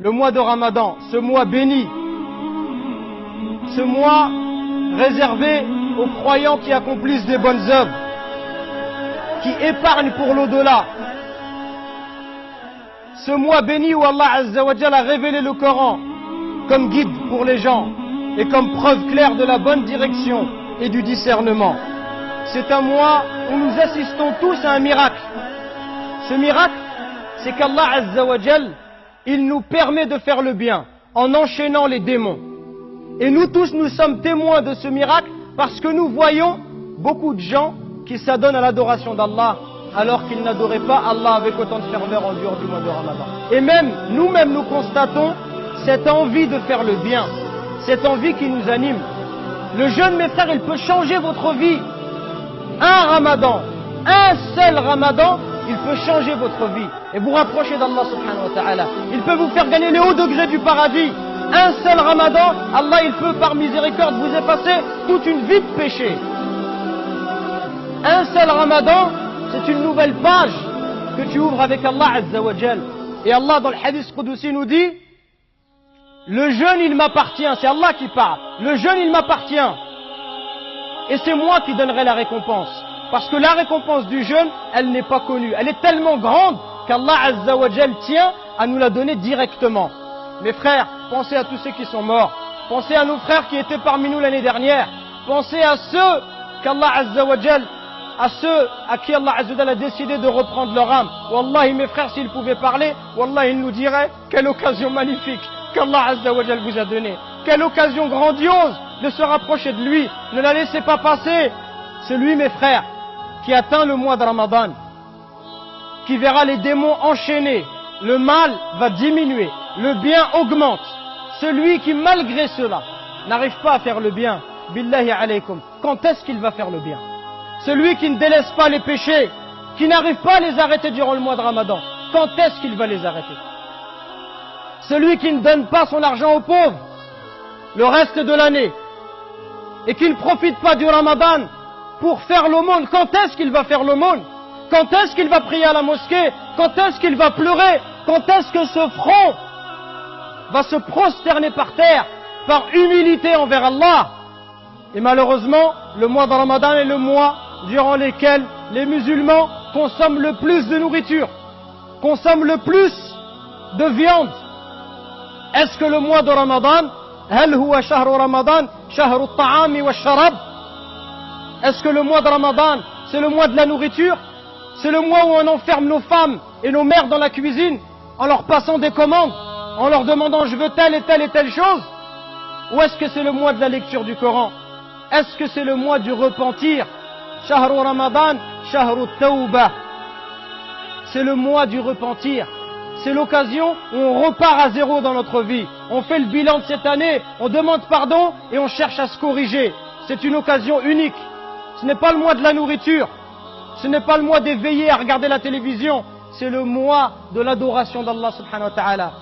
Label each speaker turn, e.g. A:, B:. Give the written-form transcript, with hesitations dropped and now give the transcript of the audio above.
A: le mois de Ramadan, ce mois béni, ce mois réservé aux croyants qui accomplissent des bonnes œuvres, qui épargnent pour l'au-delà. Ce mois béni où Allah Azza wa Jalla a révélé le Coran comme guide pour les gens et comme preuve claire de la bonne direction et du discernement. C'est un mois où nous assistons tous à un miracle. Ce miracle, c'est qu'Allah Azza wa Jalla, il nous permet de faire le bien en enchaînant les démons. Et nous tous, nous sommes témoins de ce miracle parce que nous voyons beaucoup de gens qui s'adonnent à l'adoration d'Allah alors qu'ils n'adoraient pas Allah avec autant de ferveur en dehors du mois de Ramadan. Et même, nous-mêmes, nous constatons cette envie de faire le bien, cette envie qui nous anime. Le jeûne, mes frères, il peut changer votre vie. Un Ramadan, un seul Ramadan, il peut changer votre vie et vous rapprocher d'Allah subhanahu wa ta'ala. Il peut vous faire gagner les hauts degrés du paradis. Un seul Ramadan, Allah il peut par miséricorde vous effacer toute une vie de péché. Un seul Ramadan, c'est une nouvelle page que tu ouvres avec Allah Azza wa Jal. Et Allah dans le hadith Qudusi nous dit, le jeûne il m'appartient, c'est Allah qui parle. Le jeûne il m'appartient. Et c'est moi qui donnerai la récompense. Parce que la récompense du jeûne, elle n'est pas connue. Elle est tellement grande qu'Allah Azza wa Jal tient à nous la donner directement. Mes frères, pensez à tous ceux qui sont morts. Pensez à nos frères qui étaient parmi nous l'année dernière. Pensez à ceux qu'Allah Azza wa Jal, à ceux à qui Allah Azza wa Jal a décidé de reprendre leur âme. Wallahi, mes frères, s'ils pouvaient parler, Wallahi, ils nous diraient quelle occasion magnifique qu'Allah Azza wa Jal vous a donnée. Quelle occasion grandiose de se rapprocher de lui. Ne la laissez pas passer. C'est lui, mes frères, qui atteint le mois de Ramadan, qui verra les démons enchaînés. Le mal va diminuer, le bien augmente. Celui qui, malgré cela, n'arrive pas à faire le bien, billahi alaykum, quand est-ce qu'il va faire le bien? Celui qui ne délaisse pas les péchés, qui n'arrive pas à les arrêter durant le mois de Ramadan, quand est-ce qu'il va les arrêter? Celui qui ne donne pas son argent aux pauvres le reste de l'année et qui ne profite pas du Ramadan pour faire l'aumône, quand est-ce qu'il va faire l'aumône? Quand est-ce qu'il va prier à la mosquée? Quand est-ce qu'il va pleurer? Quand est-ce que ce front va se prosterner par terre par humilité envers Allah? Et malheureusement, le mois de Ramadan est le mois durant lequel les musulmans consomment le plus de nourriture, consomment le plus de viande. Est-ce que le mois de Ramadan, هل هو شهر رمضان شهر الطعام والشراب? Est-ce que le mois de Ramadan, c'est le mois de la nourriture? C'est le mois où on enferme nos femmes et nos mères dans la cuisine en leur passant des commandes, en leur demandant je veux telle et telle et telle chose? Ou est-ce que c'est le mois de la lecture du Coran? Est-ce que c'est le mois du repentir? Shahru Ramadan, Shahru Tawbah. C'est le mois du repentir. C'est l'occasion où on repart à zéro dans notre vie. On fait le bilan de cette année, on demande pardon et on cherche à se corriger. C'est une occasion unique. Ce n'est pas le mois de la nourriture. Ce n'est pas le mois d'éveiller à regarder la télévision. C'est le mois de l'adoration d'Allah subhanahu wa ta'ala.